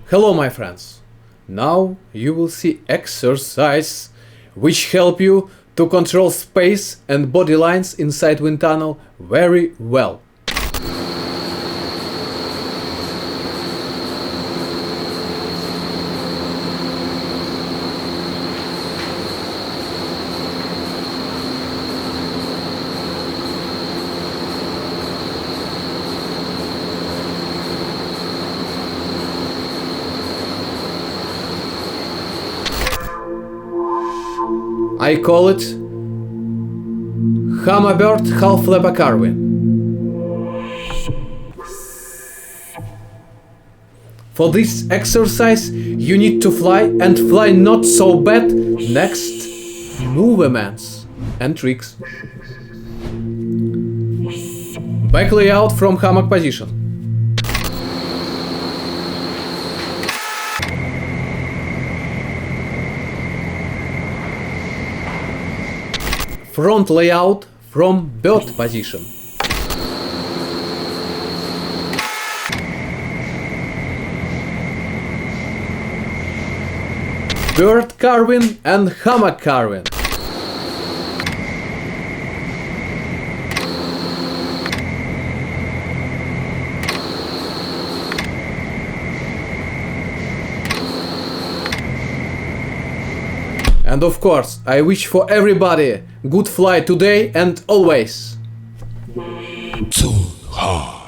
Hello my friends! Now you will see exercise which help you to control space and body lines inside wind tunnel very well. I call it Hamo-Bird Half-Lap-o-Carving. For this exercise you need to fly and fly not so bad. Next, movements and tricks. Back layout from hammock position. Front layout from bird position. Bird carving and hammock carving. And of course, I wish for everybody good flight today and always. Too hard.